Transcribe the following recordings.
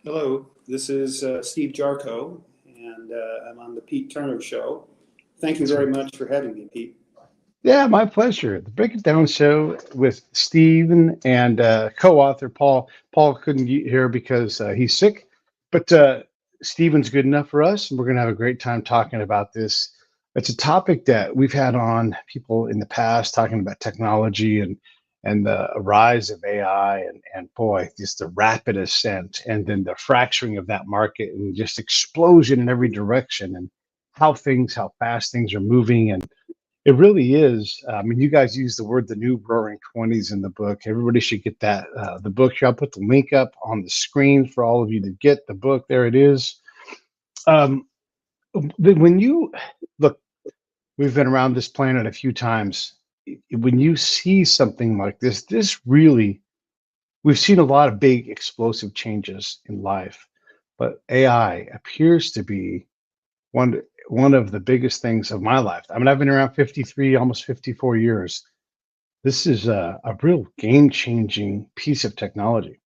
Hello, this is Steve Jarchow, and I'm on the Pete Turner Show. Thank you That's very right. much for having me, Pete. Yeah, my pleasure. The Break It Down show with Stephen and co-author Paul. Paul couldn't get here because he's sick, but Stephen's good enough for us, and we're going to have a great time talking about this. It's a topic that we've had on people in the past talking about technology and the rise of AI and boy, just the rapid ascent and then the fracturing of that market and just explosion in every direction and how fast things are moving and it really is. I mean, you guys use the word the new Roaring Twenties in the book. Everybody should get that. The book here, I'll put the link up on the screen for all of you to get the book. There it is. Um, when you look, we've been around this planet a few times. When you see something like this really, we've seen a lot of big explosive changes in life, but AI appears to be one one of the biggest things of my life. I mean, I've been around 53, almost 54 years. This is a real game changing piece of technology.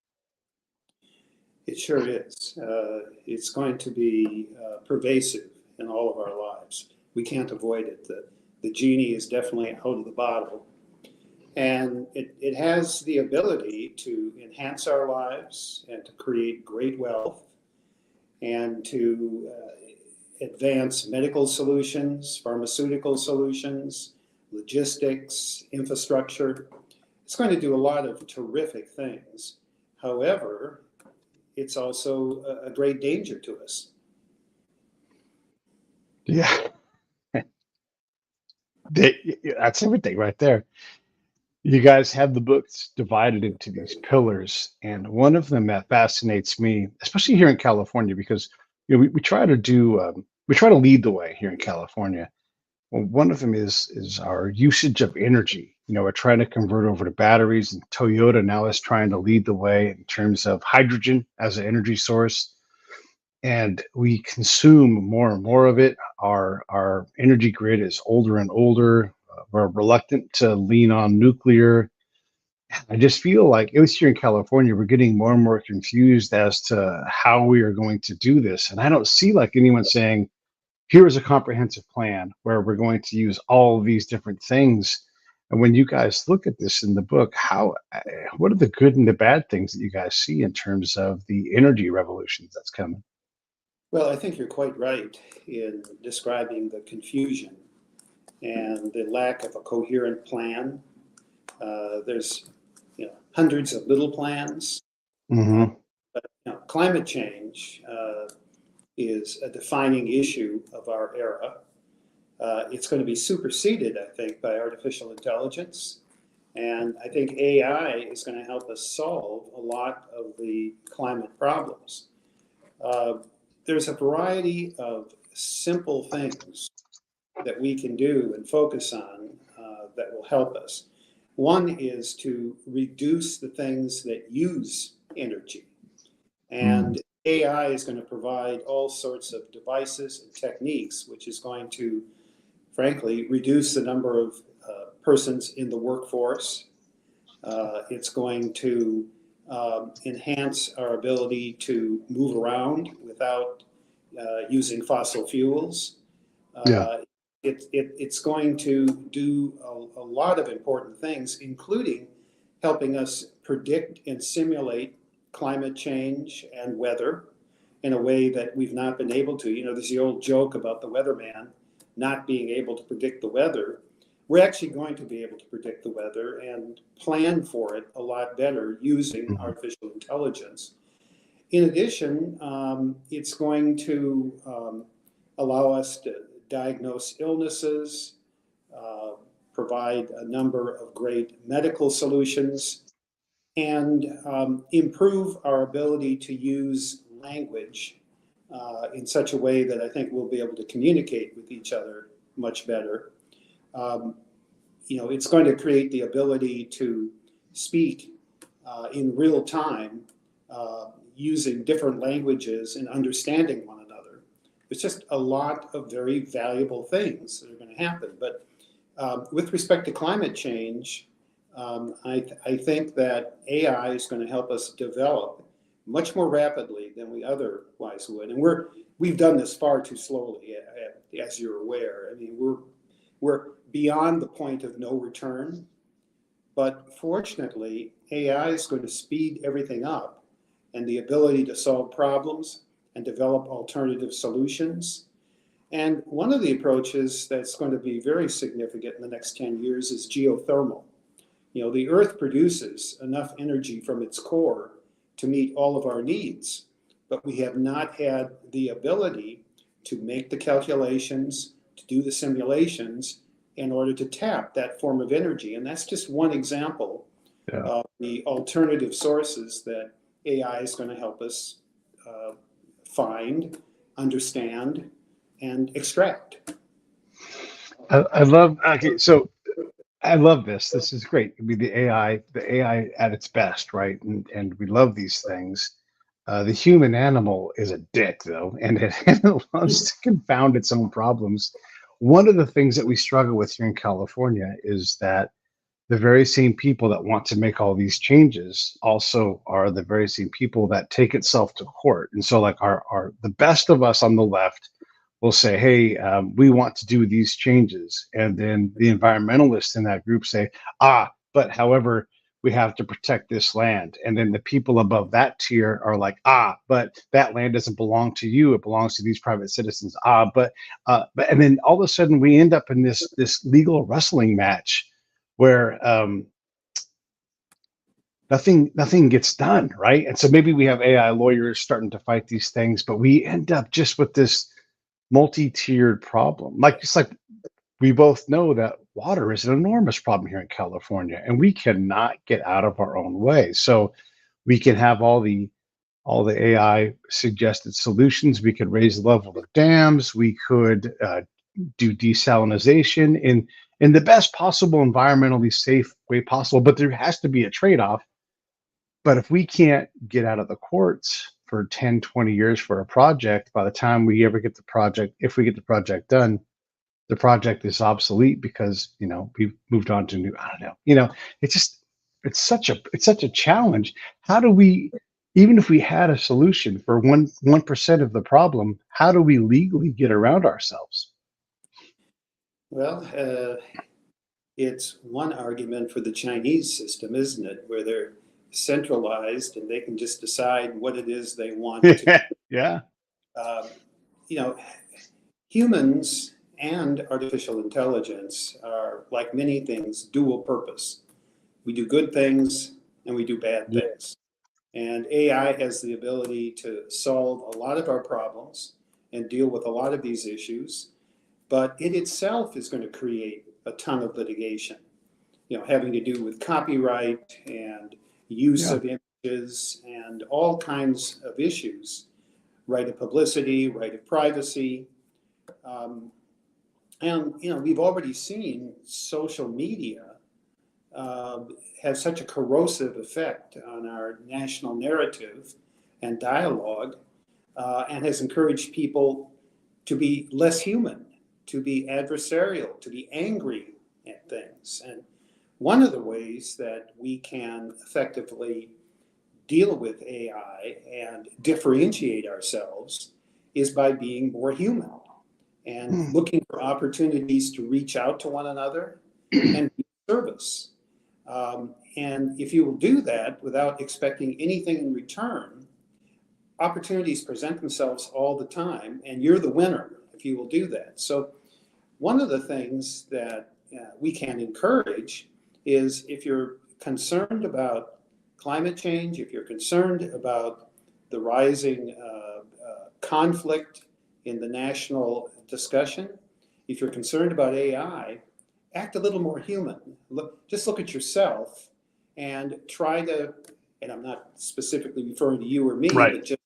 It sure is. It's going to be pervasive in all of our lives. We can't avoid it. The genie is definitely out of the bottle. And it has the ability to enhance our lives and to create great wealth and to advance medical solutions, pharmaceutical solutions, logistics, infrastructure. It's going to do a lot of terrific things. However, it's also a great danger to us. Yeah, that's everything right there. You guys have the books divided into these pillars, and one of them that fascinates me, especially here in California, because we try to do we try to lead the way here in California. Well, one of them is our usage of energy. We're trying to convert over to batteries, and Toyota now is trying to lead the way in terms of hydrogen as an energy source. And we consume more and more of it. Our energy grid is older and older. We're reluctant to lean on nuclear. I just feel like, at least here in California, we're getting more and more confused as to how we are going to do this. And I don't see like anyone saying, here is a comprehensive plan where we're going to use all of these different things. And when you guys look at this in the book, what are the good and the bad things that you guys see in terms of the energy revolutions that's coming? Well, I think you're quite right in describing the confusion and the lack of a coherent plan. There's hundreds of little plans. Uh, Hmm. Climate change is a defining issue of our era. It's going to be superseded, I think, by artificial intelligence. And I think AI is going to help us solve a lot of the climate problems. Uh, there's a variety of simple things that we can do and focus on that will help us. One is to reduce the things that use energy. And AI is going to provide all sorts of devices and techniques, which is going to, frankly, reduce the number of persons in the workforce. It's going to enhance our ability to move around without using fossil fuels. Yeah. Uh, it's going to do a lot of important things, including helping us predict and simulate climate change and weather in a way that we've not been able to. There's the old joke about the weatherman not being able to predict the weather. We're actually going to be able to predict the weather and plan for it a lot better using Mhm. artificial intelligence. In addition, it's going to allow us to diagnose illnesses, uh, provide a number of great medical solutions, and improve our ability to use language in such a way that I think we'll be able to communicate with each other much better. Um, it's going to create the ability to speak in real time using different languages and understanding one another. It's just a lot of very valuable things that are going to happen. But with respect to climate change, I think that AI is going to help us develop much more rapidly than we otherwise would. And we've done this far too slowly, as you're aware. I mean, we're beyond the point of no return. But fortunately, AI is going to speed everything up, and the ability to solve problems and develop alternative solutions. And one of the approaches that's going to be very significant in the next 10 years is geothermal. You know, the Earth produces enough energy from its core to meet all of our needs, but we have not had the ability to make the calculations, to do the simulations in order to tap that form of energy. And that's just one example of the alternative sources that AI is going to help us find, understand, and extract. I love, okay, so I love this. This is great. I mean, the AI at its best, right? And we love these things. The human animal is a dick, though, and it loves to confound its own problems. One of the things that we struggle with here in California is that the very same people that want to make all these changes also are the very same people that take itself to court. And so, like, our the best of us on the left will say, hey, we want to do these changes. And then the environmentalists in that group say, but however, we have to protect this land. And then the people above that tier are like, but that land doesn't belong to you. It belongs to these private citizens. But and then all of a sudden we end up in this legal wrestling match where nothing gets done, right? And so maybe we have AI lawyers starting to fight these things, but we end up just with this multi-tiered problem. Like, just like we both know that water is an enormous problem here in California, and we cannot get out of our own way. So we can have all the AI suggested solutions. We could raise the level of dams. We could do desalination in the best possible environmentally safe way possible. But there has to be a trade-off. But if we can't get out of the courts for 10, 20 years for a project, by the time we ever get the project, if we get the project done, the project is obsolete because, we've moved on to new, I don't know, it's such a challenge. How do we, even if we had a solution for 1% of the problem, how do we legally get around ourselves? Well, it's one argument for the Chinese system, isn't it? Where they're centralized and they can just decide what it is they want to. Yeah. Humans and artificial intelligence are, like many things, dual purpose. We do good things and we do bad things. And AI has the ability to solve a lot of our problems and deal with a lot of these issues, but it itself is going to create a ton of litigation, having to do with copyright and use of images and all kinds of issues, right of publicity, right of privacy. And we've already seen social media have such a corrosive effect on our national narrative and dialogue, and has encouraged people to be less human, to be adversarial, to be angry at things. And one of the ways that we can effectively deal with AI and differentiate ourselves is by being more human and looking for opportunities to reach out to one another and be of service. And if you will do that without expecting anything in return, opportunities present themselves all the time, and you're the winner if you will do that. So one of the things that we can encourage is, if you're concerned about climate change, if you're concerned about the rising conflict in the national discussion, if you're concerned about AI, act a little more human. Just look at yourself and try to, and I'm not specifically referring to you or me, Right. but just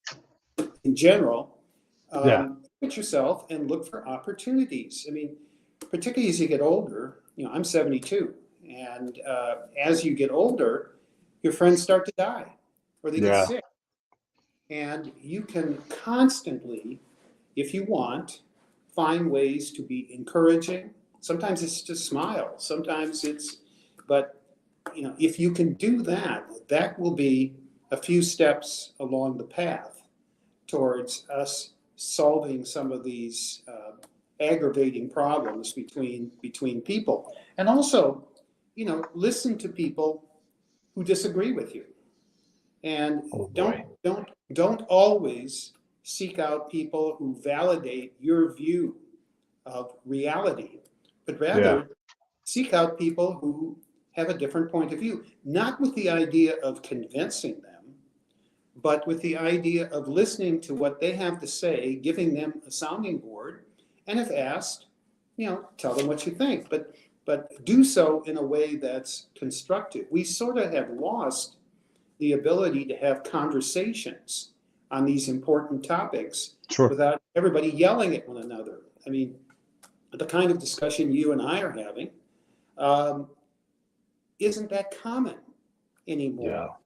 in general, look at yourself and look for opportunities. I mean, particularly as you get older, I'm 72, and as you get older, your friends start to die or they get sick. And you can constantly, if you want, find ways to be encouraging. Sometimes it's just smile. Sometimes it's, but if you can do that, that will be a few steps along the path towards us solving some of these aggravating problems between people. And also, listen to people who disagree with you. And Oh boy. don't always seek out people who validate your view of reality, but Yeah. rather seek out people who have a different point of view, not with the idea of convincing them, but with the idea of listening to what they have to say, giving them a sounding board, and if asked, tell them what you think, but do so in a way that's constructive. We sort of have lost the ability to have conversations on these important topics Sure. without everybody yelling at one another. I mean, the kind of discussion you and I are having isn't that common Yeah. anymore,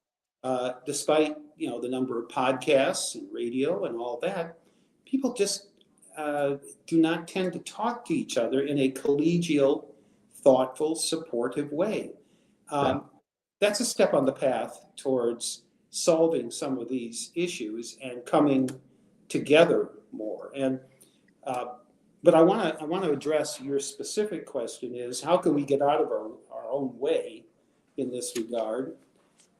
despite the number of podcasts and radio and all that. People just do not tend to talk to each other in a collegial, thoughtful, supportive way. Yeah. That's a step on the path towards solving some of these issues and coming together more. And but I want to address your specific question: is how can we get out of our own way in this regard?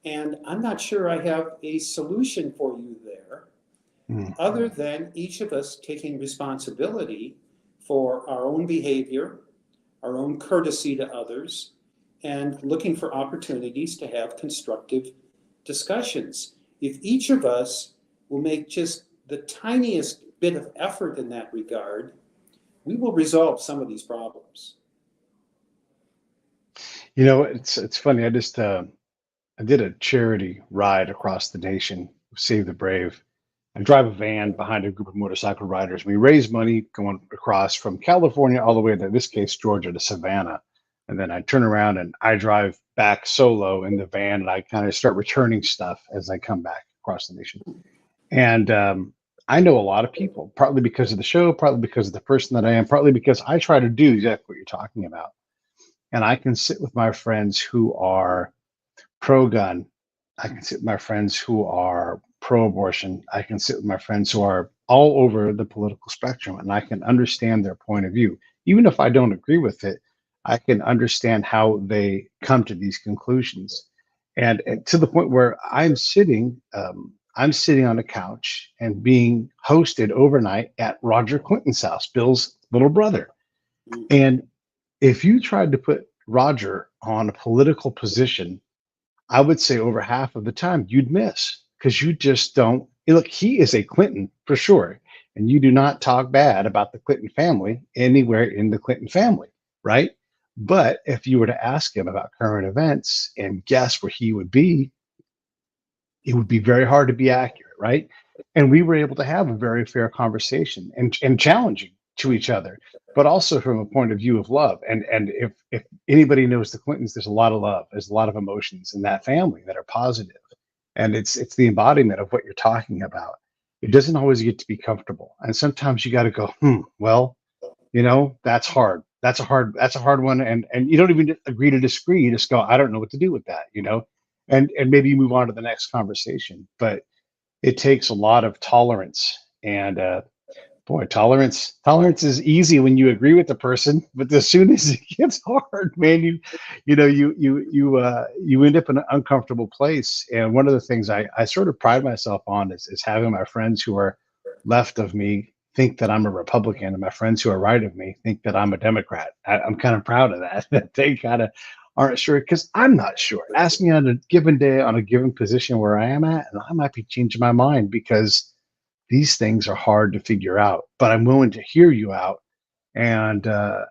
And I'm not sure I have a solution for you there, other than each of us taking responsibility for our own behavior, our own courtesy to others, and looking for opportunities to have constructive discussions. If each of us will make just the tiniest bit of effort in that regard, we will resolve some of these problems. It's funny. I did a charity ride across the nation, Save the Brave. I drive a van behind a group of motorcycle riders. We raise money going across from California all the way to, in this case, Georgia to Savannah. And then I turn around and I drive back solo in the van, and I kind of start returning stuff as I come back across the nation. And I know a lot of people, partly because of the show, partly because of the person that I am, partly because I try to do exactly what you're talking about. And I can sit with my friends who are pro-gun. I can sit with my friends who are pro-abortion. I can sit with my friends who are all over the political spectrum, and I can understand their point of view. Even if I don't agree with it, I can understand how they come to these conclusions. And to the point where I'm sitting on a couch and being hosted overnight at Roger Clinton's house, Bill's little brother. And if you tried to put Roger on a political position, I would say over half of the time you'd miss, because you just don't look. He is a Clinton for sure, and you do not talk bad about the Clinton family anywhere in the Clinton family, right? But if you were to ask him about current events and guess where he would be, it would be very hard to be accurate, right? And we were able to have a very fair conversation and challenging to each other, but also from a point of view of love. And if anybody knows the Clintons, there's a lot of love, there's a lot of emotions in that family that are positive, and it's the embodiment of what you're talking about. It doesn't always get to be comfortable, and sometimes you got to go, well, that's hard. That's a hard one, and you don't even agree to disagree. You just go, I don't know what to do with that, and maybe you move on to the next conversation. But it takes a lot of tolerance, and boy, tolerance is easy when you agree with the person, but as soon as it gets hard, man, you end up in an uncomfortable place. And one of the things I sort of pride myself on is having my friends who are left of me think that I'm a Republican, and my friends who are right of me think that I'm a Democrat. I'm kind of proud of that, that they kind of aren't sure, because I'm not sure. Ask me on a given day, on a given position where I am at, and I might be changing my mind, because these things are hard to figure out. But I'm willing to hear you out, and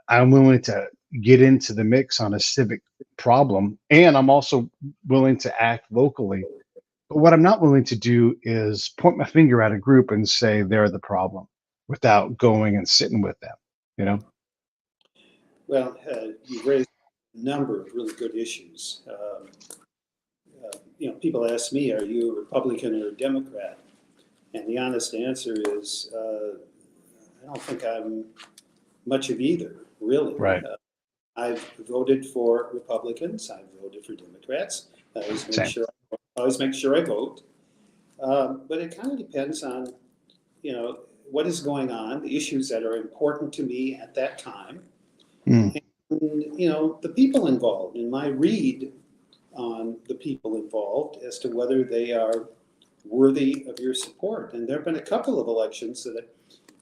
I'm willing to get into the mix on a civic problem, and I'm also willing to act locally. But what I'm not willing to do is point my finger at a group and say they're the problem without going and sitting with them, you know? Well, you've raised a number of really good issues. People ask me, "Are you a Republican or a Democrat?" And the honest answer is, I don't think I'm much of either, really. Right. I've voted for Republicans. I've voted for Democrats. I always make Same. sure always make sure I vote. But it kind of depends on, what is going on, the issues that are important to me at that time, Mm. and, the people involved. And my read on the people involved as to whether they are worthy of your support. And there have been a couple of elections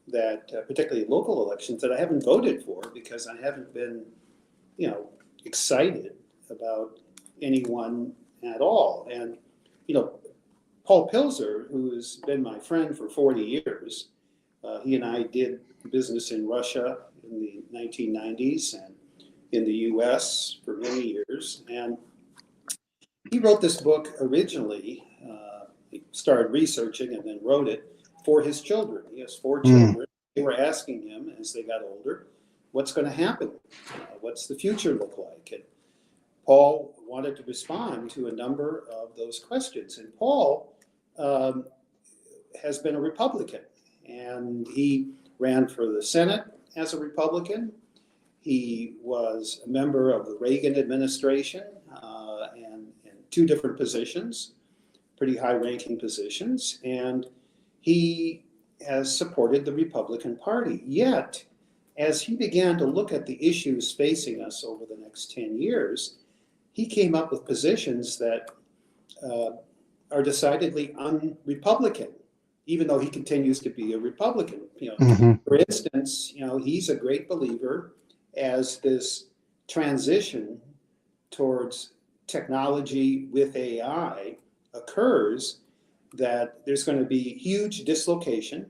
that particularly local elections, that I haven't voted for because I haven't been, excited about anyone at all. And, Paul Pilzer, who's been my friend for 40 years, he and I did business in Russia in the 1990s and in the US for many years. And he wrote this book originally. He started researching and then wrote it for his children. He has four children. They were asking him as they got older, what's going to happen? What's the future look like? And Paul wanted to respond to a number of those questions. And Paul has been a Republican, and he ran for the Senate as a Republican. He was a member of the Reagan administration and in two different positions, pretty high-ranking positions, and he has supported the Republican Party. Yet, as he began to look at the issues facing us over the next 10 years, he came up with positions that are decidedly un-Republican, even though he continues to be a Republican. For instance, he's a great believer as this transition towards technology with AI occurs, that there's going to be huge dislocation.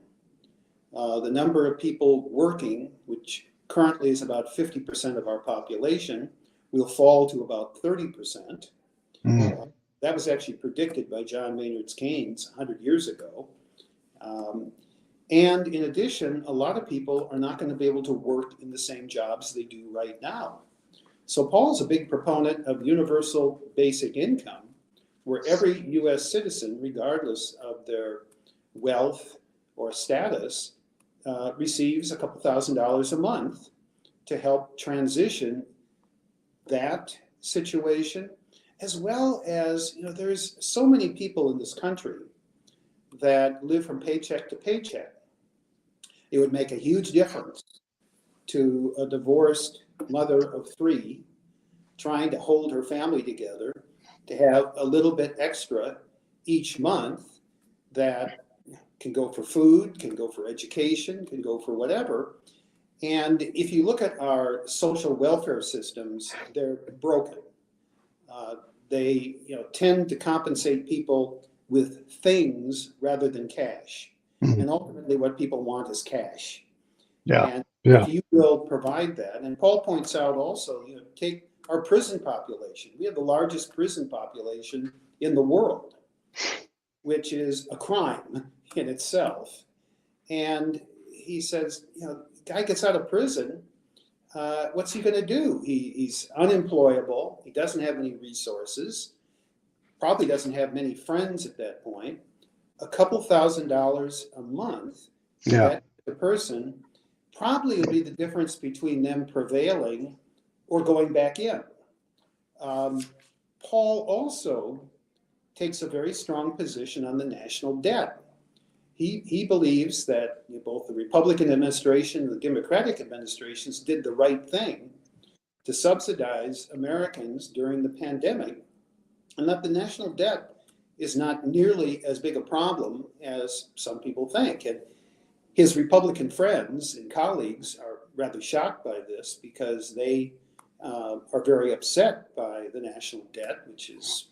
The number of people working, which currently is about 50% of our population, will fall to about 30%. That was actually predicted by John Maynard Keynes 100 years ago. And in addition, a lot of people are not going to be able to work in the same jobs they do right now. So Paul's a big proponent of universal basic income, where every U.S. citizen, regardless of their wealth or status, receives a couple $1,000s a month to help transition that situation, as well as, there's so many people in this country that live from paycheck to paycheck. It would make a huge difference to a divorced mother of three trying to hold her family together to have a little bit extra each month that can go for food, can go for education, can go for whatever. And if you look at our social welfare systems, they're broken. They tend to compensate people with things rather than cash. And ultimately what people want is cash. And if you will provide that, and Paul points out also, take our prison population. We have the largest prison population in the world, which is a crime in itself. And he says, guy gets out of prison, what's he going to do? He's unemployable. He doesn't have any resources, probably doesn't have many friends at that point. A couple $1,000s a month for that person probably will be the difference between them prevailing or going back in. Paul also takes a very strong position on the national debt. He believes that both the Republican administration and the Democratic administrations did the right thing to subsidize Americans during the pandemic, and that the national debt is not nearly as big a problem as some people think. And his Republican friends and colleagues are rather shocked by this because they are very upset by the national debt, which is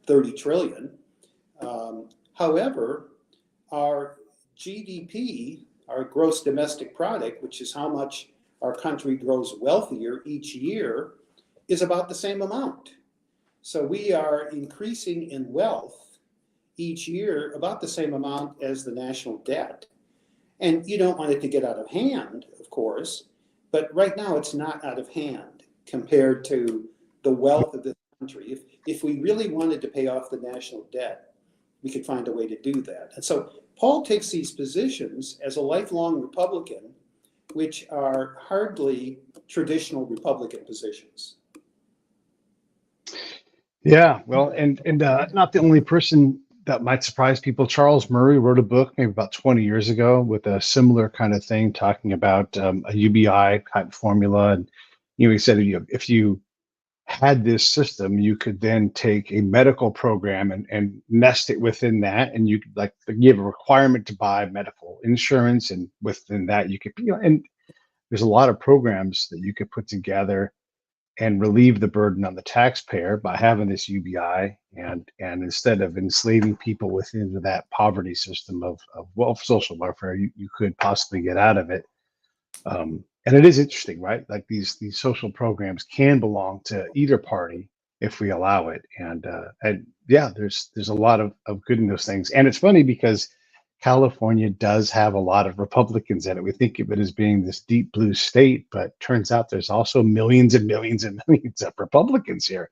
30 trillion. However, our GDP, our gross domestic product, which is how much our country grows wealthier each year, is about the same amount. So we are increasing in wealth each year about the same amount as the national debt. And you don't want it to get out of hand, of course, but right now it's not out of hand compared to the wealth of this country. If we really wanted to pay off the national debt, we could find a way to do that. And so Paul takes these positions as a lifelong Republican, which are hardly traditional Republican positions. Yeah, well, and not the only person that might surprise people. Charles Murray wrote a book maybe about 20 years ago with a similar kind of thing, talking about a UBI type formula. And he said if you had this system, you could then take a medical program and nest it within that, and you could like give a requirement to buy medical insurance, and within that you could and there's a lot of programs that you could put together and relieve the burden on the taxpayer by having this UBI, and instead of enslaving people within that poverty system of social welfare, you could possibly get out of it. And it is interesting, right? Like these social programs can belong to either party if we allow it. And yeah, there's a lot of good in those things. And it's funny because California does have a lot of Republicans in it. We think of it as being this deep blue state, but turns out there's also millions and millions and millions of Republicans here.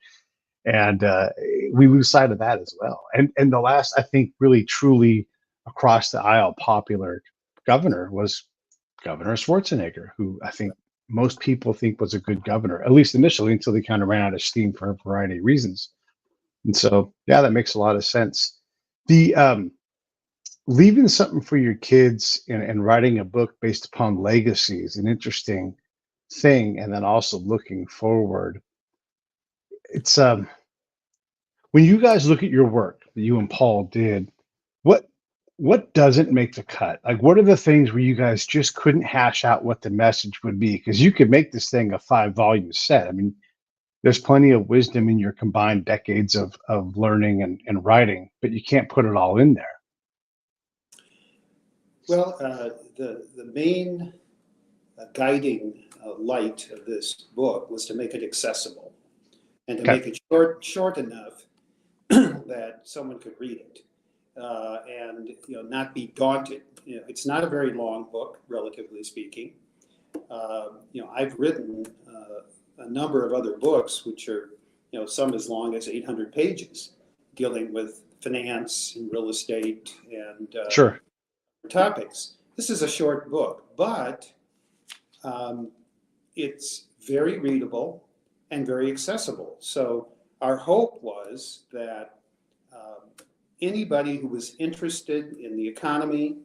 And we lose sight of that as well. And the last, I think, really truly across the aisle popular governor was Governor Schwarzenegger, who I think most people think was a good governor, at least initially, until he kind of ran out of steam for a variety of reasons. And so, yeah, that makes a lot of sense. The leaving something for your kids and writing a book based upon legacy is an interesting thing. And then also looking forward, it's when you guys look at your work that you and Paul did, what what doesn't make the cut? Like, what are the things where you guys just couldn't hash out what the message would be? Because you could make this thing a 5 volume set. I mean, there's plenty of wisdom in your combined decades of learning and writing, but you can't put it all in there. Well, the main guiding light of this book was to make it accessible and to Okay. make it short enough that someone could read it and not be daunted. It's not a very long book, relatively speaking. I've written a number of other books, which are some as long as 800 pages, dealing with finance and real estate and Sure. topics. This is a short book, but it's very readable and very accessible. So our hope was that anybody who was interested in the economy,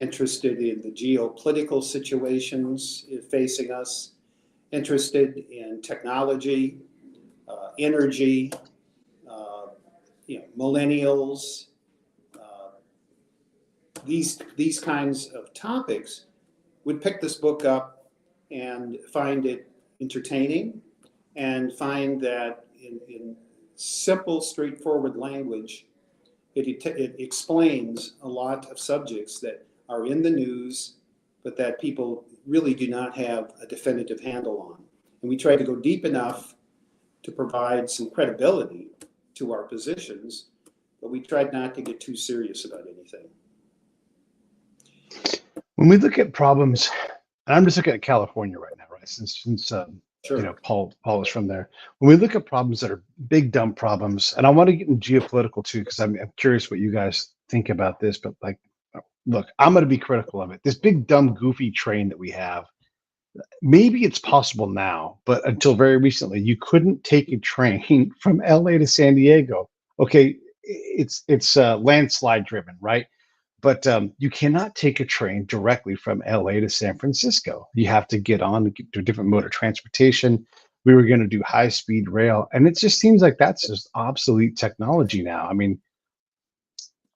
interested in the geopolitical situations facing us, interested in technology, energy, millennials, these kinds of topics would pick this book up and find it entertaining and find that in simple, straightforward language, it explains a lot of subjects that are in the news, but that people really do not have a definitive handle on. And we try to go deep enough to provide some credibility to our positions, but we tried not to get too serious about anything. When we look at problems, and I'm just looking at California right now, right? Since Sure. Paul is from there. When we look at problems that are big dumb problems, and I want to get into geopolitical too, because I'm curious what you guys think about this. But like, look, I'm going to be critical of it. This big dumb goofy train that we have. Maybe it's possible now, but until very recently, you couldn't take a train from LA to San Diego. Okay, it's landslide driven, right? But you cannot take a train directly from LA to San Francisco. You have to get on to a different mode of transportation. We were going to do high speed rail, and it just seems like that's just obsolete technology now. I mean,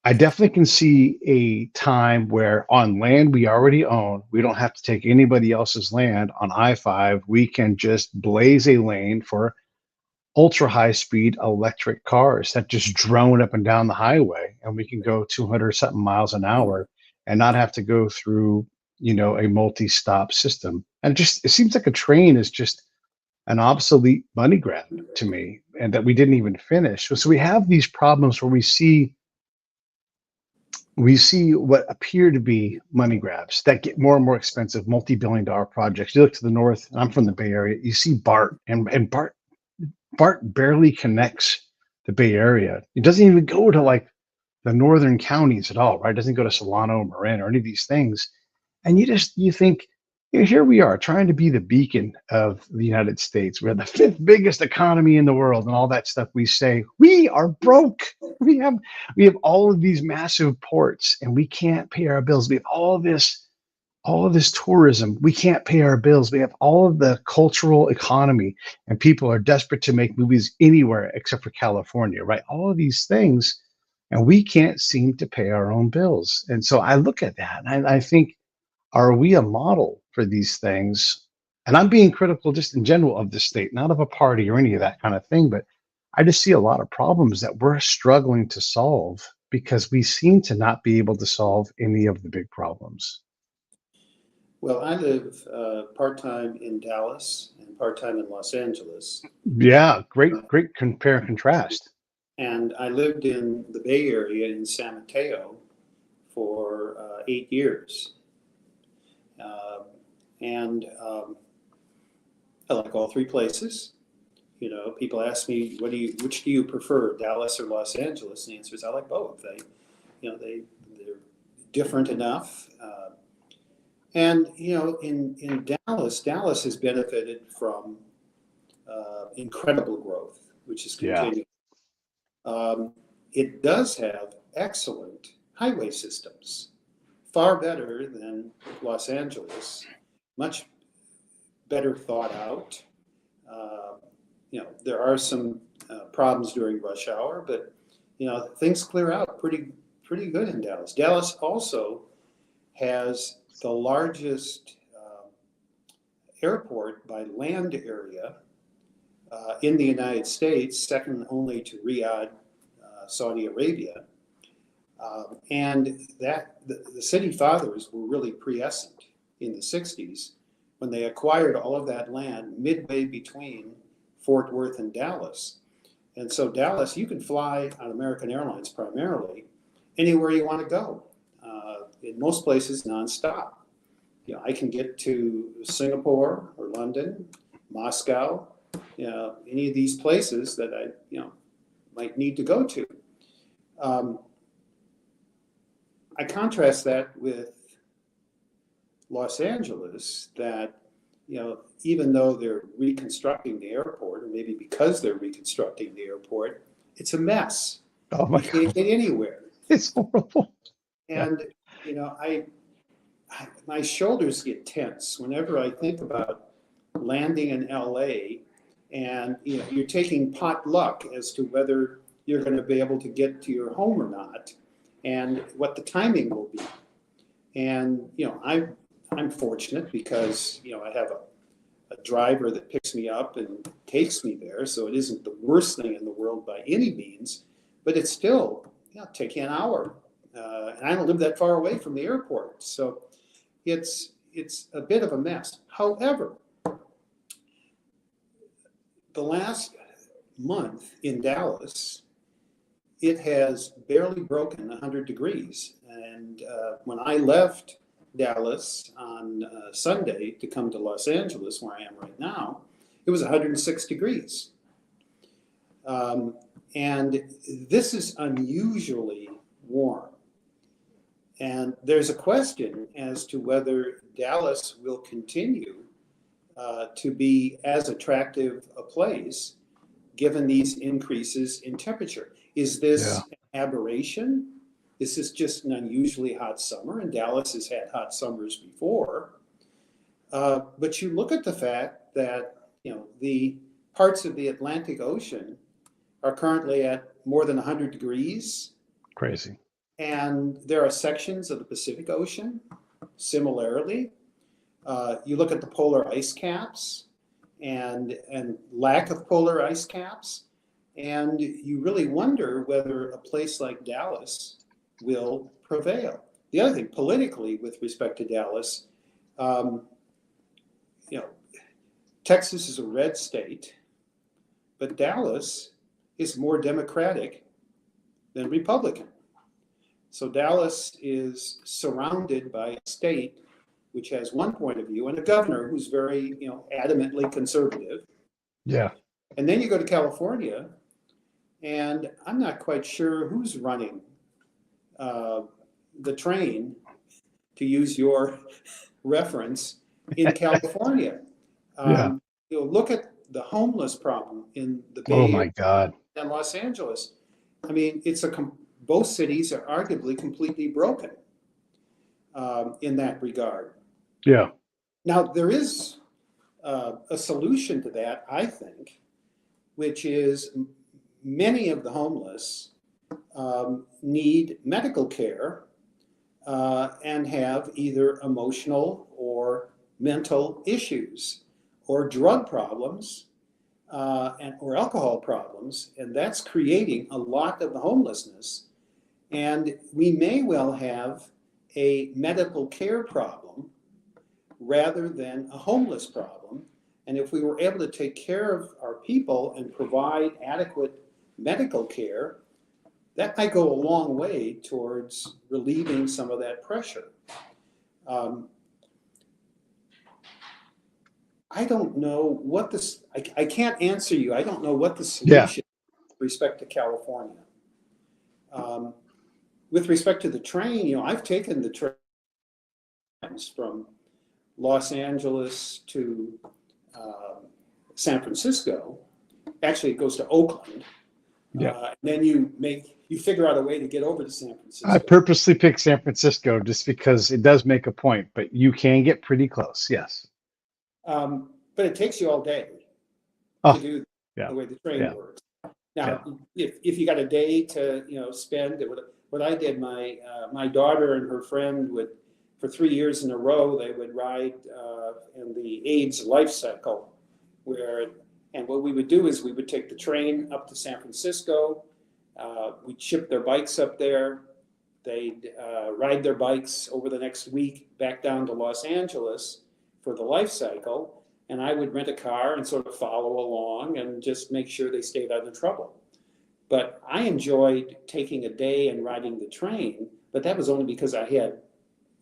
I definitely can see a time where on land we already own, we don't have to take anybody else's land. On I-5, we can just blaze a lane for ultra high speed electric cars that just drone up and down the highway, and we can go 200 something miles an hour and not have to go through a multi-stop system. And it seems like a train is just an obsolete money grab to me, and that we didn't even finish. So we have these problems where we see what appear to be money grabs that get more and more expensive, multi-billion-dollar projects. You look to the north, and I'm from the Bay Area, you see BART, and BART barely connects the Bay Area. It doesn't even go to like the northern counties at all, right? It doesn't go to Solano or Marin or any of these things. And you think here we are trying to be the beacon of the United States. We're the fifth biggest economy in the world and all that stuff. We say we are broke. We have all of these massive ports and we can't pay our bills. We have all of this tourism. We can't pay our bills. We have all of the cultural economy and people are desperate to make movies anywhere except for California, right? All of these things and we can't seem to pay our own bills. And so I look at that and I think, are we a model for these things? And I'm being critical just in general of the state, not of a party or any of that kind of thing, but I just see a lot of problems that we're struggling to solve because we seem to not be able to solve any of the big problems. Well, I live part-time in Dallas and part-time in Los Angeles. Yeah, great compare and contrast. And I lived in the Bay Area in San Mateo for 8 years. And I like all three places. You know, people ask me, which do you prefer, Dallas or Los Angeles? And the answer is I like both. They're different enough. And in Dallas has benefited from incredible growth, which is Yeah. continuing. It does have excellent highway systems, far better than Los Angeles, much better thought out. There are some problems during rush hour, but things clear out pretty good in Dallas. Dallas also has the largest airport by land area in the United States, second only to Riyadh, Saudi Arabia. And the city fathers were really prescient in the 60s when they acquired all of that land midway between Fort Worth and Dallas. And so Dallas, you can fly on American Airlines primarily anywhere you want to go. In most places, nonstop. I can get to Singapore or London, Moscow, any of these places that I might need to go to. I contrast that with Los Angeles, that even though they're reconstructing the airport, or maybe because they're reconstructing the airport, it's a mess. Oh You my can't God, get anywhere. it's horrible. Yeah. And my shoulders get tense whenever I think about landing in LA, and you're taking pot luck as to whether you're going to be able to get to your home or not, and what the timing will be. And I'm fortunate because I have a driver that picks me up and takes me there, so it isn't the worst thing in the world by any means, but it's still taking an hour, and I don't live that far away from the airport, so it's a bit of a mess. However, the last month in Dallas, it has barely broken 100 degrees. And when I left Dallas on Sunday to come to Los Angeles, where I am right now, it was 106 degrees. And this is unusually warm. And there's a question as to whether Dallas will continue to be as attractive a place given these increases in temperature. Is this an aberration? Is this just an unusually hot summer? And Dallas has had hot summers before. But you look at the fact that the parts of the Atlantic Ocean are currently at more than 100 degrees. Crazy. And there are sections of the Pacific Ocean similarly. You look at the polar ice caps and lack of polar ice caps, and you really wonder whether a place like Dallas will prevail. The other thing, politically, with respect to Dallas, Texas is a red state, but Dallas is more Democratic than Republican. So Dallas is surrounded by a state which has one point of view and a governor who's very, adamantly conservative. Yeah. And then you go to California, and I'm not quite sure who's running the train, to use your reference, in California. Yeah. Look at the homeless problem in the Oh Bay Area my God. and Los Angeles. I mean, both cities are arguably completely broken in that regard. Yeah. Now, there is a solution to that, I think, which is many of the homeless need medical care and have either emotional or mental issues or drug problems or alcohol problems, and that's creating a lot of the homelessness. And we may well have a medical care problem rather than a homeless problem. And if we were able to take care of our people and provide adequate medical care, that might go a long way towards relieving some of that pressure. I don't know what this, I can't answer you. I don't know what the Yeah. solution is with respect to California. With respect to the train, I've taken the trains from Los Angeles to San Francisco. Actually, it goes to Oakland. Yeah. And then you figure out a way to get over to San Francisco. I purposely picked San Francisco just because it does make a point, but you can get pretty close. Yes. But it takes you all day to do the way the train works. Now, if you got a day to spend, what I did, my daughter and her friend would, for 3 years in a row, they would ride in the AIDS life cycle, and what we would do is we would take the train up to San Francisco. We'd ship their bikes up there. They'd ride their bikes over the next week back down to Los Angeles for the life cycle. And I would rent a car and sort of follow along and just make sure they stayed out of trouble. But I enjoyed taking a day and riding the train, but that was only because I had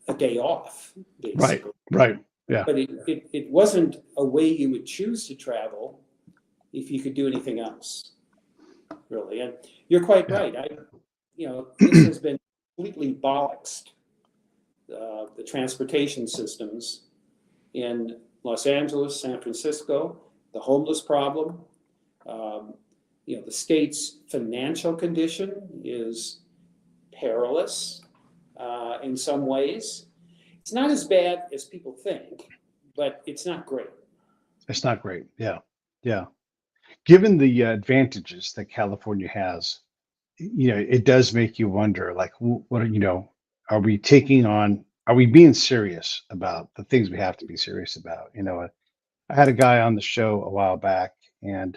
a day off, basically. Right. Yeah. But it wasn't a way you would choose to travel if you could do anything else, really. And you're quite right. This has been completely bollocksed, the transportation systems in Los Angeles, San Francisco, the homeless problem. The state's financial condition is perilous in some ways. It's not as bad as people think, but it's not great. It's not great. Yeah. Yeah. Given the advantages that California has, it does make you wonder, like, what are we taking on? Are we being serious about the things we have to be serious about? I had a guy on the show a while back, and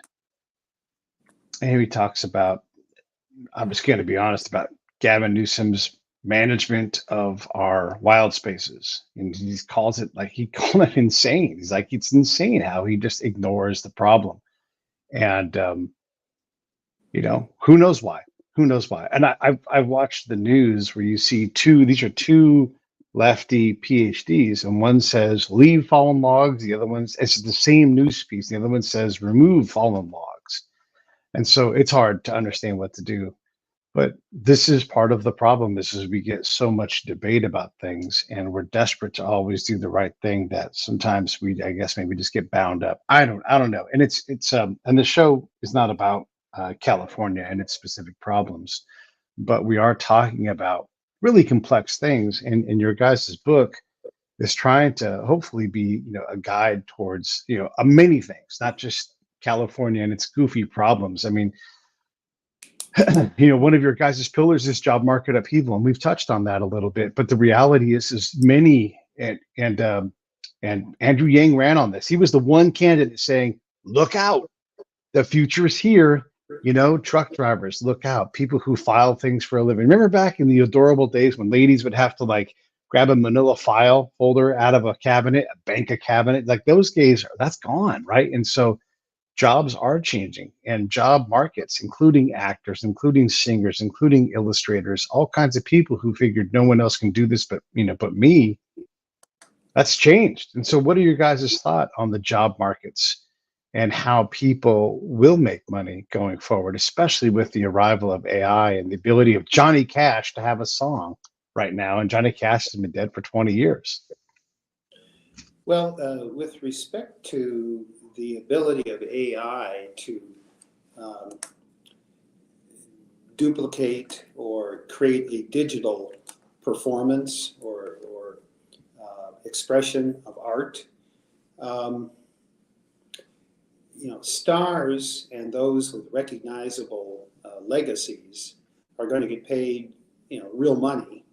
he talks about, I'm just going to be honest about Gavin Newsom's management of our wild spaces. And he calls it insane. He's like, it's insane how he just ignores the problem. And, who knows why? Who knows why? And I've watched the news where you see these are two lefty PhDs, and one says leave fallen logs. The other one's, it's the same news piece. The other one says remove fallen logs. And so it's hard to understand what to do. But this is part of the problem. This is we get so much debate about things, and we're desperate to always do the right thing that sometimes I guess maybe just get bound up. I don't know. And it's and the show is not about California and its specific problems, but we are talking about really complex things. And your guys' book is trying to hopefully be, a guide towards, many things, not just California and its goofy problems. I mean, one of your guys' pillars is job market upheaval, and we've touched on that a little bit. But the reality is many and Andrew Yang ran on this. He was the one candidate saying, "Look out, the future is here." Truck drivers, look out. People who file things for a living. Remember back in the adorable days when ladies would have to grab a manila file folder out of a cabinet, a bank a cabinet, like those days, that's gone, right? And so jobs are changing, and job markets, including actors, including singers, including illustrators, all kinds of people who figured no one else can do this but me, that's changed. And so what are your guys' thought on the job markets and how people will make money going forward, especially with the arrival of AI and the ability of Johnny Cash to have a song right now? And Johnny Cash has been dead for 20 years. Well, with respect to the ability of AI to um, duplicate or create a digital performance or expression of art, um, stars and those with recognizable legacies are going to get paid, real money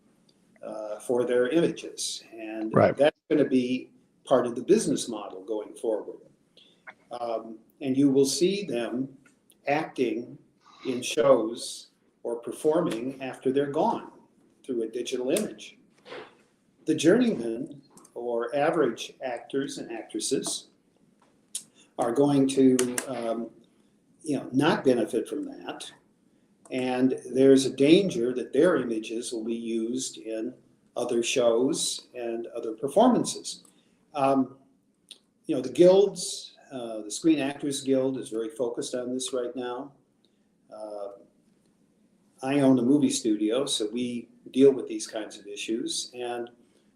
for their images, and Right. that's going to be part of the business model going forward. And you will see them acting in shows or performing after they're gone through a digital image. The journeymen or average actors and actresses are going to, not benefit from that. And there's a danger that their images will be used in other shows and other performances. The guilds, the Screen Actors Guild is very focused on this right now. I own a movie studio, so we deal with these kinds of issues. And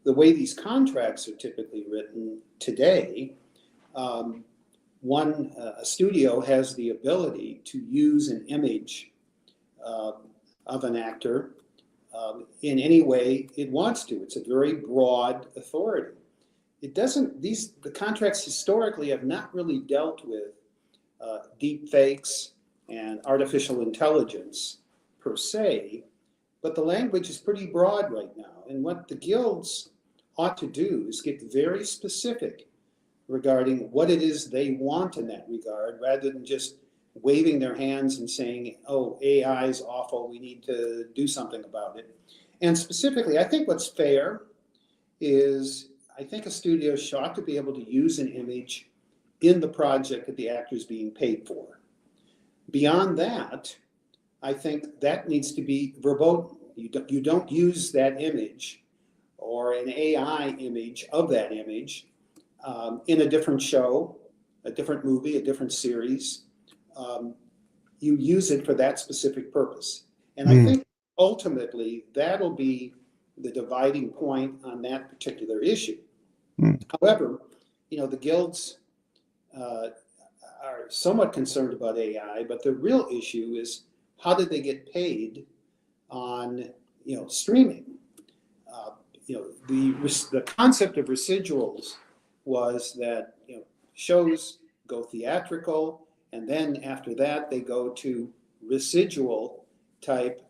the way these contracts are typically written today, a studio has the ability to use an image of an actor in any way it wants to. It's a very broad authority. The contracts historically have not really dealt with deep fakes and artificial intelligence per se, but the language is pretty broad right now. And what the guilds ought to do is get very specific regarding what it is they want in that regard, rather than just waving their hands and saying, oh, AI is awful, we need to do something about it. And specifically, I think what's fair is I think a studio ought to be able to use an image in the project that the actor is being paid for. Beyond that, I think that needs to be verboten. You don't use that image or an AI image of that image in a different show, a different movie, a different series. You use it for that specific purpose. And I think ultimately that'll be the dividing point on that particular issue. However, the guilds are somewhat concerned about AI, but the real issue is how did they get paid on streaming? The concept of residuals was that shows go theatrical, and then after that they go to residual type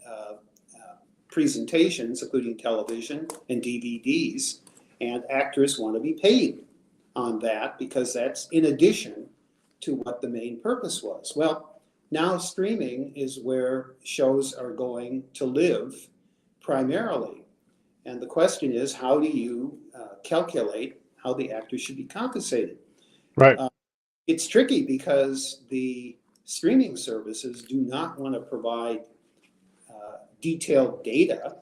presentations, including television and DVDs, and actors want to be paid on that because that's in addition to what the main purpose was. Well, now streaming is where shows are going to live primarily. And the question is, how do you calculate how the actor should be compensated? Right. It's tricky because the streaming services do not want to provide detailed data.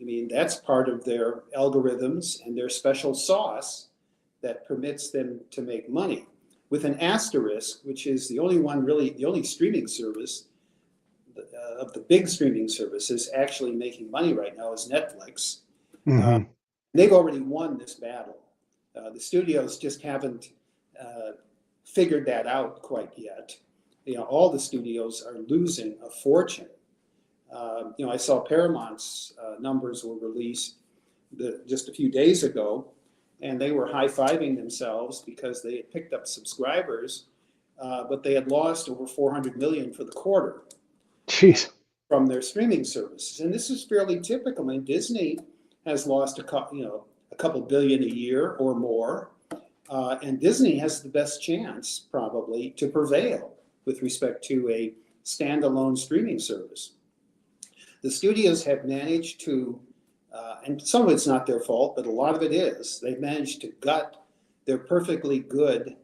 I mean, that's part of their algorithms and their special sauce that permits them to make money. With an asterisk, which is the only streaming service of the big streaming services actually making money right now is Netflix. They've already won this battle. The studios just haven't figured that out quite yet. All the studios are losing a fortune. I saw Paramount's numbers were released just a few days ago, and they were high-fiving themselves because they had picked up subscribers, but they had lost over $400 million for the quarter. Jeez. From their streaming services. And this is fairly typical. I mean, Disney has lost a couple billion a year or more, and Disney has the best chance probably to prevail with respect to a standalone streaming service. The studios have managed to, and some of it's not their fault, but a lot of it is, they've managed to gut their perfectly good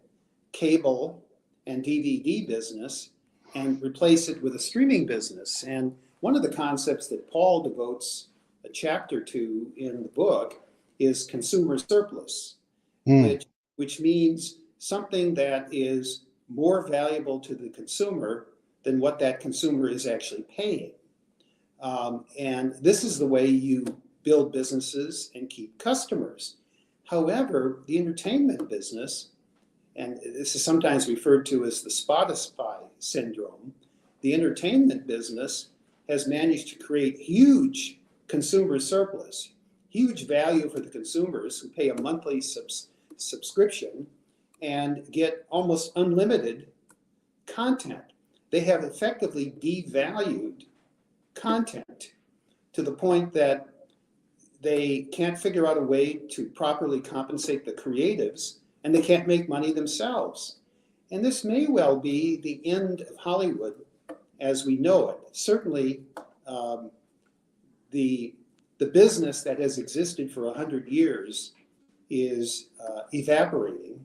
cable and DVD business and replace it with a streaming business. And one of the concepts that Paul devotes a chapter to in the book is consumer surplus, which means something that is more valuable to the consumer than what that consumer is actually paying. And this is the way you build businesses and keep customers. However, the entertainment business, and this is sometimes referred to as the Spotify syndrome, the entertainment business has managed to create huge consumer surplus, huge value for the consumers who pay a monthly subscription and get almost unlimited content. They have effectively devalued content to the point that they can't figure out a way to properly compensate the creatives, and they can't make money themselves. And this may well be the end of Hollywood as we know it. Certainly, the business that has existed for 100 years is evaporating,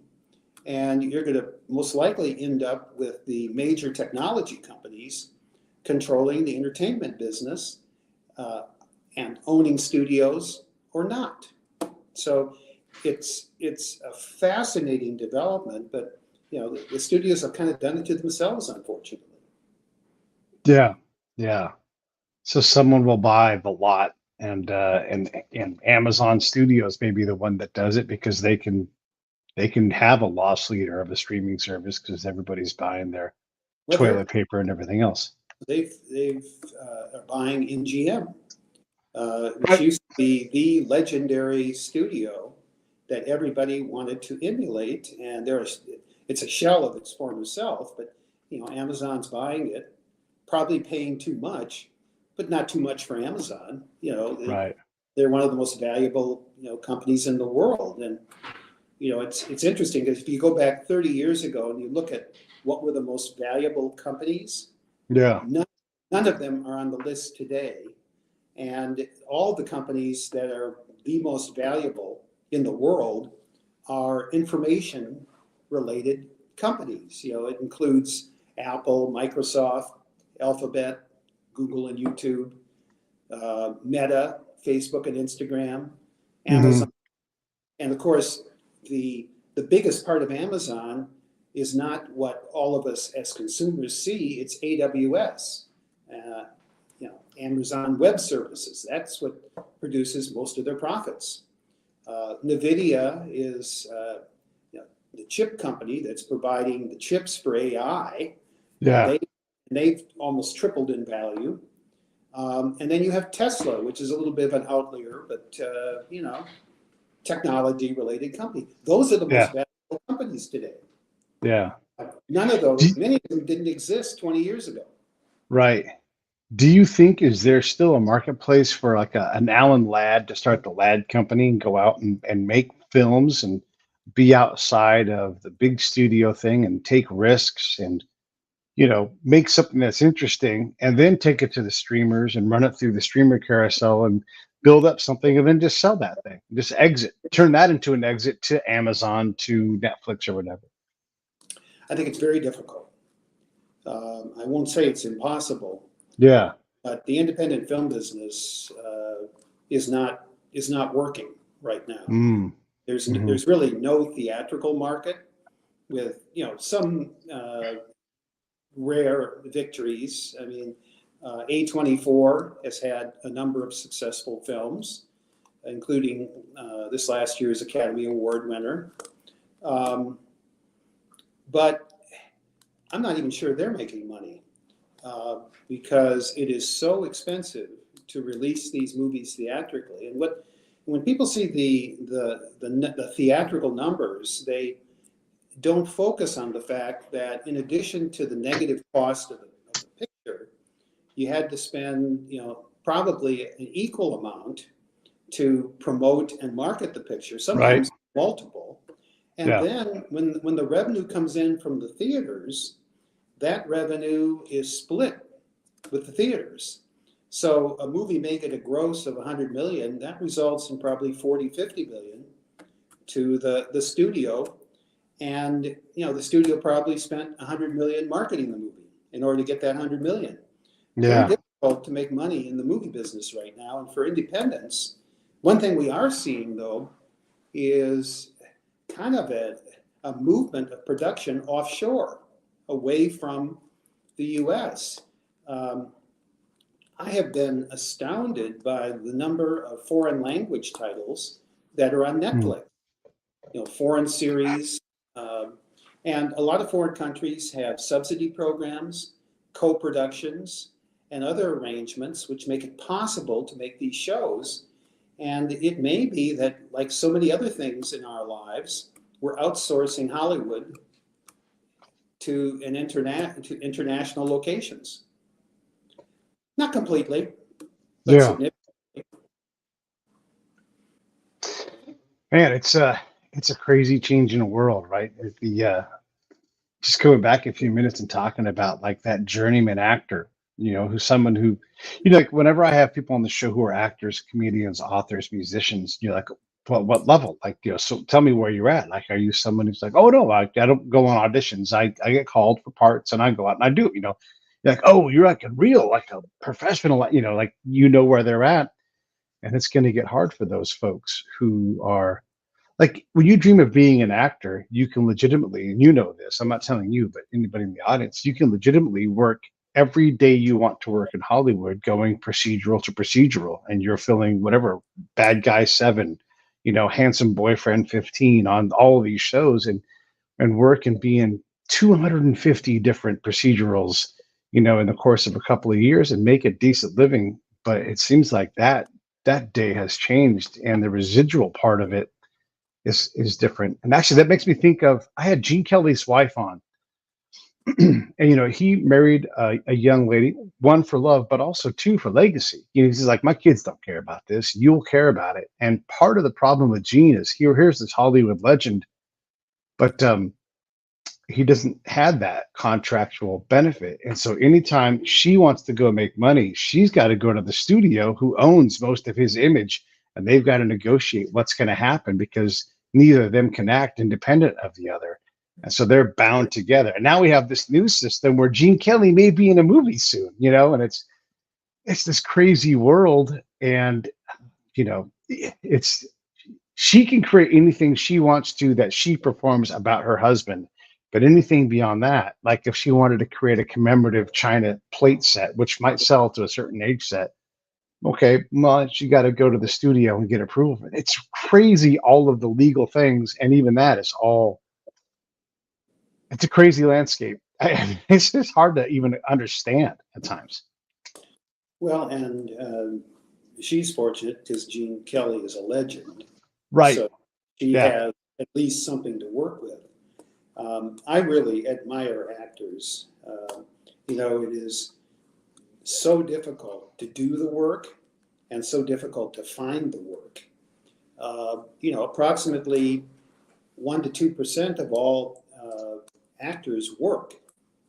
and you're going to most likely end up with the major technology companies controlling the entertainment business and owning studios or not. So it's a fascinating development, but the studios have kind of done it to themselves, unfortunately. Yeah, yeah. So someone will buy the lot, and Amazon Studios may be the one that does it because they can have a loss leader of a streaming service because everybody's buying their toilet paper and everything else. They've are buying MGM, which used to be the legendary studio that everybody wanted to emulate, and it's a shell of its former self. But Amazon's buying it, probably paying too much, but not too much for Amazon. Right. They're one of the most valuable companies in the world, and it's interesting because if you go back 30 years ago and you look at what were the most valuable companies, Yeah. none of them are on the list today. And all the companies that are the most valuable in the world are information related companies. It includes Apple, Microsoft, Alphabet, Google and YouTube, Meta, Facebook and Instagram, Amazon. Mm-hmm. And of course, the biggest part of Amazon is not what all of us as consumers see, it's AWS. Amazon Web Services. That's what produces most of their profits. NVIDIA is the chip company that's providing the chips for AI. Yeah. They've almost tripled in value. And then you have Tesla, which is a little bit of an outlier, but technology-related company. Those are the most valuable companies today. Yeah. None of those, many of them didn't exist 20 years ago. Right. Do you think, is there still a marketplace for like an Alan Ladd to start the Ladd company and go out and make films and be outside of the big studio thing and take risks and, make something that's interesting and then take it to the streamers and run it through the streamer carousel and build up something and then just sell that thing, just turn that into an exit to Amazon, to Netflix or whatever? I think it's very difficult. I won't say it's impossible. Yeah. But the independent film business is not working right now. Mm. There's really no theatrical market, with some rare victories. I mean, A24 has had a number of successful films, including this last year's Academy Award winner. But I'm not even sure they're making money. Because it is so expensive to release these movies theatrically, and when people see the theatrical numbers, they don't focus on the fact that in addition to the negative cost of the picture, you had to spend probably an equal amount to promote and market the picture, sometimes multiple, and then when the revenue comes in from the theaters, that revenue is split with the theaters. So a movie may get a gross of 100 million, that results in probably 40, 50 million to the studio. And the studio probably spent 100 million marketing the movie in order to get that 100 million. Yeah. Very difficult to make money in the movie business right now. And for independents, one thing we are seeing though is kind of a movement of production offshore, away from the US. I have been astounded by the number of foreign language titles that are on Netflix. foreign series. And a lot of foreign countries have subsidy programs, co-productions, and other arrangements which make it possible to make these shows. And it may be that, like so many other things in our lives, we're outsourcing Hollywood to international locations. Not completely, but Yeah, significantly. man, it's a crazy change in the world, right? Just going back a few minutes and talking about like that journeyman actor, who's someone who, like whenever I have people on the show who are actors, comedians, authors, musicians, you're like, what level? Like, so tell me where you're at. Like, are you someone who's like, oh no, I don't go on auditions. I get called for parts and I go out and I do it, You're like, oh, you're like a real, like a professional, like, where they're at. And it's going to get hard for those folks who are like when you dream of being an actor, you can legitimately, and this, I'm not telling you, but anybody in the audience, you can legitimately work every day you want to work in Hollywood, going procedural to procedural, and you're filling whatever bad guy 7, handsome boyfriend 15 on all of these shows, and work and be in 250 different procedurals, in the course of a couple of years and make a decent living. But it seems like that day has changed, and the residual part of it is different. And actually, that makes me think of I had Gene Kelly's wife on, and he married a young lady, one for love, but also two for legacy. He's like, my kids don't care about this. You'll care about it. And part of the problem with Gene is here's this Hollywood legend, but he doesn't have that contractual benefit. And so anytime she wants to go make money, she's got to go to the studio who owns most of his image, and they've got to negotiate what's going to happen because neither of them can act independent of the other. And so they're bound together. And now we have this new system where Gene Kelly may be in a movie soon, and it's this crazy world. And, it's she can create anything she wants to that she performs about her husband. But anything beyond that, like if she wanted to create a commemorative China plate set, which might sell to a certain age set, okay, well, she got to go to the studio and get approval. It's crazy, all of the legal things. And even that is it's a crazy landscape. It's just hard to even understand at times. Well, and she's fortunate because Gene Kelly is a legend. Right. So she Yeah. has at least something to work with. I really admire actors. It is so difficult to do the work and so difficult to find the work. Approximately 1% to 2% of all actors work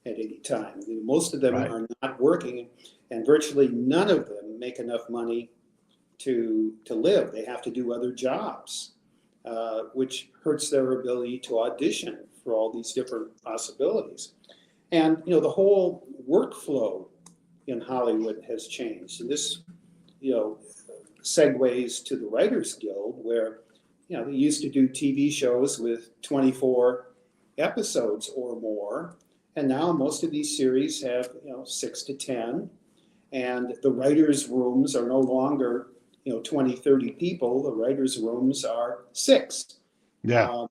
at any time. Most of them Right. are not working, and virtually none of them make enough money to live. They have to do other jobs, which hurts their ability to audition for all these different possibilities. And the whole workflow in Hollywood has changed, and this segues to the Writers Guild, where they used to do TV shows with 24 episodes or more, and now most of these series have 6 to 10, and the writers' rooms are no longer 20, 30 people. The writers' rooms are 6. Yeah.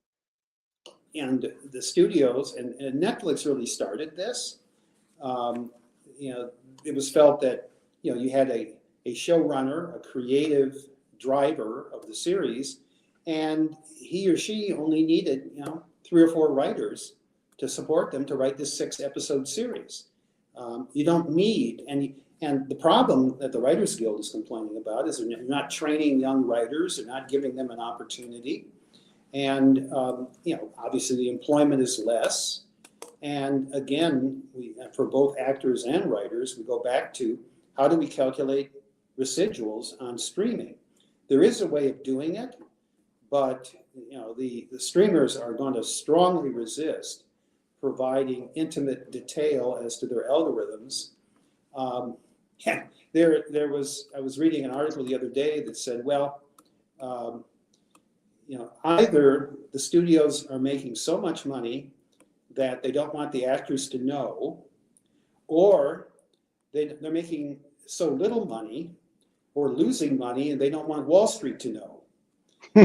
And the studios, and Netflix really started this. It was felt that you had a showrunner, a creative driver of the series, and he or she only needed 3 or 4 writers to support them to write this 6-episode series. You don't need and the problem that the Writers Guild is complaining about is they're not training young writers, they're not giving them an opportunity. And, obviously the employment is less. And again, for both actors and writers, we go back to how do we calculate residuals on streaming? There is a way of doing it, but the streamers are going to strongly resist providing intimate detail as to their algorithms. I was reading an article the other day that said, well, either the studios are making so much money that they don't want the actors to know, or they're making so little money or losing money and they don't want Wall Street to know.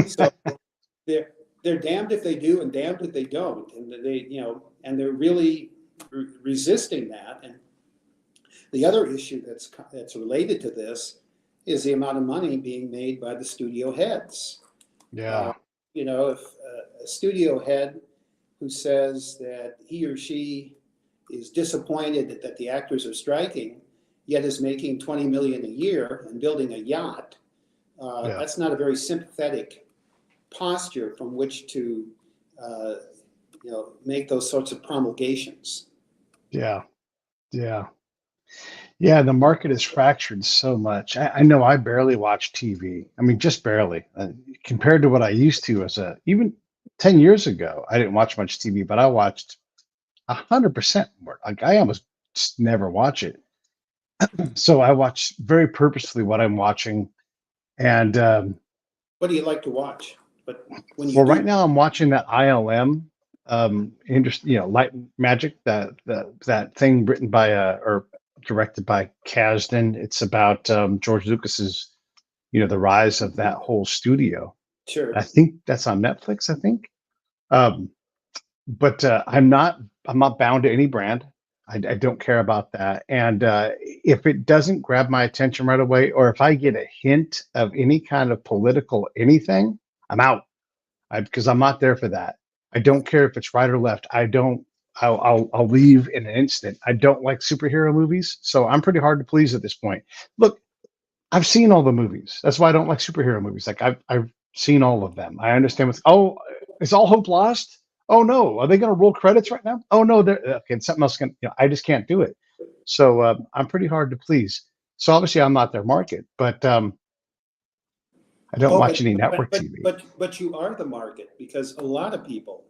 So they're damned if they do and damned if they don't, and and they're really resisting that. And the other issue that's related to this is the amount of money being made by the studio heads. Yeah. If a studio head who says that he or she is disappointed that the actors are striking, yet is making 20 million a year and building a yacht, that's not a very sympathetic posture from which to make those sorts of promulgations. Yeah. Yeah. Yeah, the market is fractured so much. I know I barely watch TV. I mean, just barely. Compared to what I used to even 10 years ago, I didn't watch much TV, but I watched 100% more. Like I almost just never watch it. So I watch very purposefully what I'm watching. And What do you like to watch? But when you well, do, right now I'm watching that ILM, light magic, that thing written by or directed by Kasdan. It's about George Lucas's, the rise of that whole studio. I sure. think that's on Netflix, I think. Um, but I'm not bound to any brand. I don't care about that. And if it doesn't grab my attention right away, or if I get a hint of any kind of political anything, I'm out. Because I'm not there for that. I don't care if it's right or left. I don't. I'll leave in an instant. I don't like superhero movies, so I'm pretty hard to please at this point. Look, I've seen all the movies. That's why I don't like superhero movies. Like I've seen all of them. I understand what's. Oh, is all hope lost? Oh no, are they going to roll credits right now? Oh no, they're okay. Something else can. I just can't do it. So I'm pretty hard to please. So obviously I'm not their market, but I don't Oh, watch any network TV. but you are the market, because a lot of people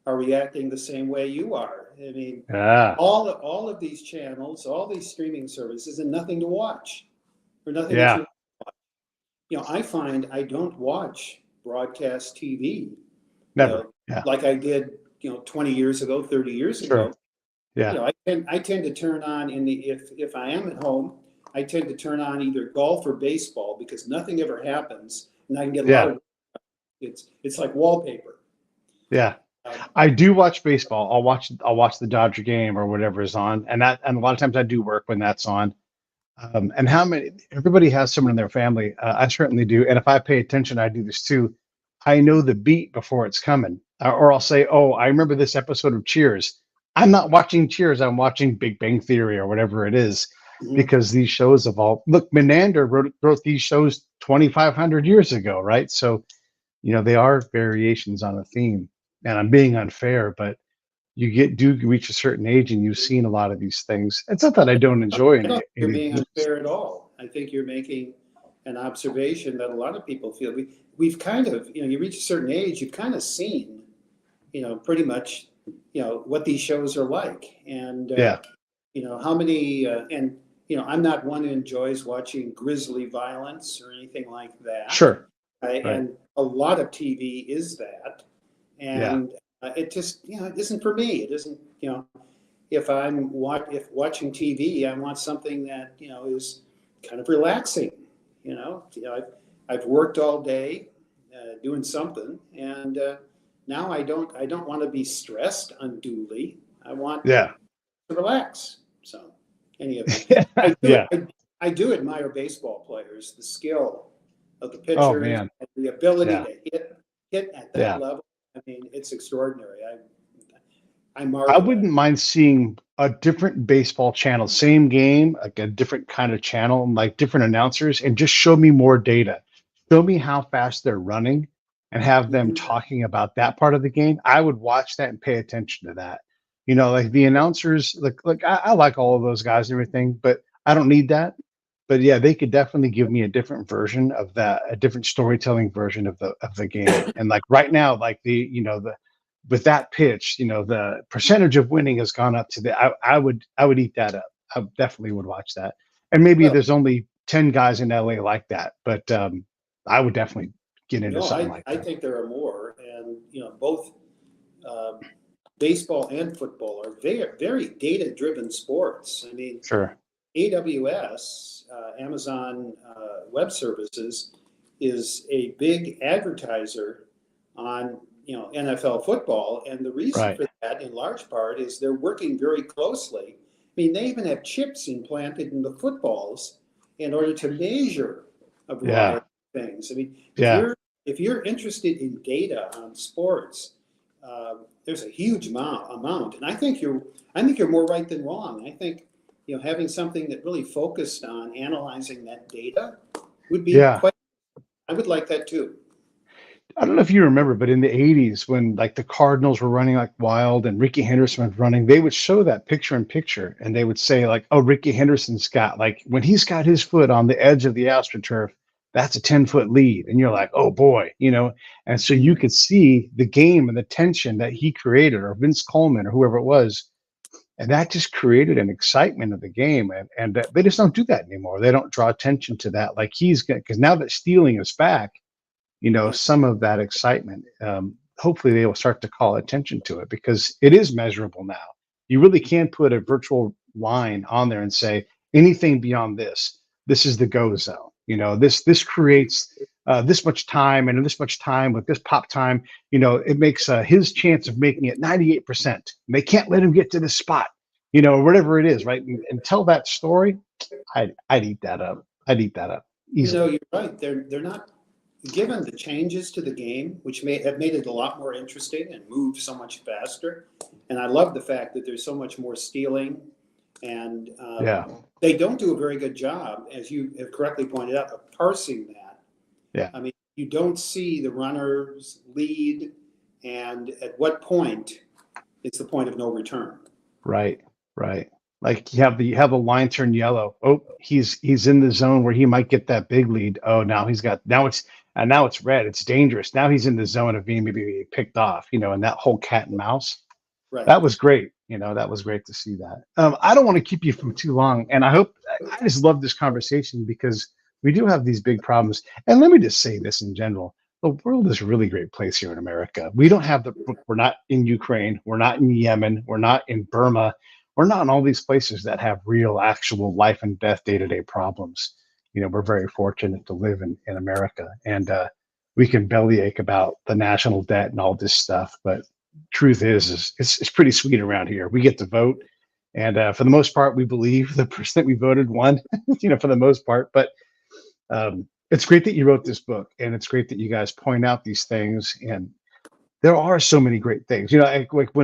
are reacting the same way you are. I mean, Ah, all of these channels, all these streaming services, and nothing to watch, or nothing that yeah, you. I find I don't watch broadcast TV. You never. know, Yeah, like I did, 20 years ago, 30 years sure. ago. Yeah, I tend to turn on if I am at home, I tend to turn on either golf or baseball, because nothing ever happens, and I can get a lot yeah, of. It's like wallpaper. yeah. Um, I do watch baseball. I'll watch the Dodger game or whatever is on, and a lot of times I do work when that's on. And how many? Everybody has someone in their family. I certainly do, and if I pay attention, I do this too. I know the beat before it's coming, or I'll say, "Oh, I remember this episode of Cheers." I'm not watching Cheers. I'm watching Big Bang Theory or whatever it is, mhm. because these shows have all. Look, Menander wrote these shows 2,500 years ago, right? So they are variations on a theme. And I'm being unfair, but do reach a certain age and you've seen a lot of these things. It's not that I don't enjoy I don't think you're any of being them. unfair at all. I think you're making an observation that a lot of people feel. We've kind of, you reach a certain age, you've kind of seen, pretty much, what these shows are like. And, Yeah, how many, and, I'm not one who enjoys watching grisly violence or anything like that. sure. Right. And a lot of TV is that. Yeah. And it just, it isn't for me. It isn't, if watching TV, I want something that is kind of relaxing. I've worked all day doing something, and now I don't want to be stressed unduly. I want Yeah. to relax. So, any event, I do Yeah. I do admire baseball players, the skill of the Oh pitchers, man. and the ability Yeah. to hit at that Yeah. level. I mean, it's extraordinary. I I marvel at it. wouldn't mind seeing a different baseball channel, same game, like a different kind of channel, like different announcers, and just show me more data. Show me how fast they're running and have them Mhm. talking about that part of the game. I would watch that and pay attention to that. Like the announcers, like I like all of those guys and everything, but I don't need that. But yeah, they could definitely give me a different version of that, a different storytelling version of the game. And like right now, like the with that pitch, the percentage of winning has gone up to I would eat that up. I definitely would watch that. And maybe Well, there's only 10 guys in LA like that, but I would definitely get into no, something I, like I that. think there are more, and both uh, baseball and football are very, very data-driven sports. I mean, Sure. AWS, Amazon Web Services, is a big advertiser on NFL football. And the reason Right. for that, in large part, is they're working very closely. I mean, they even have chips implanted in the footballs in order to measure a variety Yeah. of things. I mean, Yeah. if you're interested in data on sports, there's a huge amount, and I think you're more right than wrong. I think having something that really focused on analyzing that data would be Yeah. quite. I would like that too. I don't know if you remember, but in the 80s, when like the Cardinals were running like wild and Ricky Henderson was running, they would show that picture in picture and they would say, like, oh, Ricky Henderson's got, like, when he's got his foot on the edge of the AstroTurf, that's a 10-foot lead. And you're like, oh boy, And so you could see the game and the tension that he created, or Vince Coleman, or whoever it was. And that just created an excitement of the game. And they just don't do that anymore. They don't draw attention to that. Like he's got, because now that stealing is back, Yeah. some of that excitement. Hopefully, they will start to call attention to it because it is measurable now. You really can't put a virtual line on there and say anything beyond this. This is the go zone. This creates this much time, and this much time with this pop time. It makes his chance of making it 98%. They can't let him get to this spot. Whatever it is, right? And tell that story. I'd eat that up. I'd eat that up easily. You're right. They're not given the changes to the game, which may have made it a lot more interesting and moved so much faster. And I love the fact that there's so much more stealing, and Yeah. they don't do a very good job, as you have correctly pointed out, of parsing that. Yeah. I mean, you don't see the runner's lead, and at what point it's the point of no return. Right. Right. Like you have a line turn yellow. Oh, he's in the zone where he might get that big lead. Oh, now it's red. It's dangerous. Now he's in the zone of being maybe picked off, and that whole cat and mouse. Right. That was great. That was great to see that. I don't want to keep you from too long. And I just love this conversation because we do have these big problems. And let me just say this in general. The world is a really great place here in America. We're not in Ukraine. We're not in Yemen. We're not in Burma. We're not in all these places that have real, actual life and death, day-to-day problems. We're very fortunate to live in America, and we can bellyache about the national debt and all this stuff. But truth is it's pretty sweet around here. We get to vote, and for the most part, we believe the person that we voted won. For the most part. But it's great that you wrote this book, and it's great that you guys point out these things. And there are so many great things. Like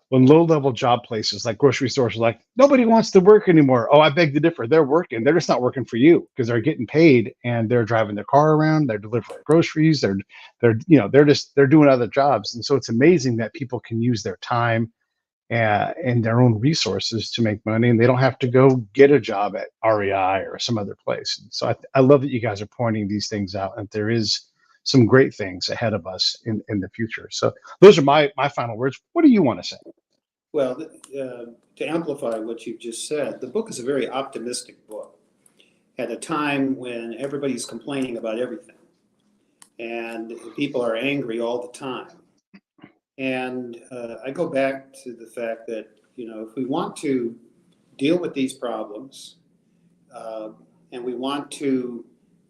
when low-level job places like grocery stores are like, nobody wants to work anymore. Oh, I beg to differ. They're working. They're just not working for you because they're getting paid and they're driving their car around. They're delivering groceries. They're doing other jobs. And so it's amazing that people can use their time and their own resources to make money, and they don't have to go get a job at REI or some other place. And so I love that you guys are pointing these things out, and there is some great things ahead of us in the future. So those are my final words. What do you want to say? Well, to amplify what you've just said, the book is a very optimistic book at a time when everybody's complaining about everything and people are angry all the time. And I go back to the fact that, if we want to deal with these problems and we want to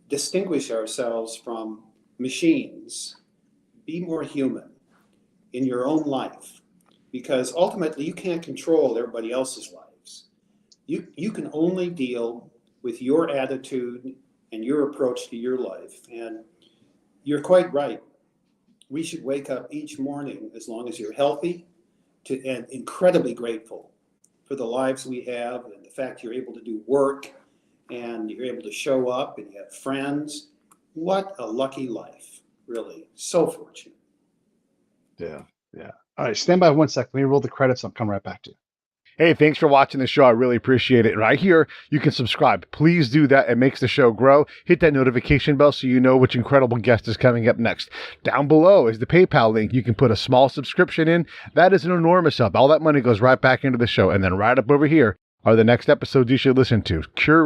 distinguish ourselves from machines, be more human in your own life, because ultimately you can't control everybody else's lives. You can only deal with your attitude and your approach to your life. And you're quite right. We should wake up each morning, as long as you're healthy, and incredibly grateful for the lives we have and the fact you're able to do work and you're able to show up and you have friends. What a lucky life, really. So fortunate. Yeah. All right, stand by 1 second. Let me roll the credits. I'll come right back to you. Hey, thanks for watching the show. I really appreciate it. Right here, you can subscribe. Please do that. It makes the show grow. Hit that notification bell so you know which incredible guest is coming up next. Down below is the PayPal link. You can put a small subscription in. That is an enormous help. All that money goes right back into the show. And then right up over here are the next episodes you should listen to. Curated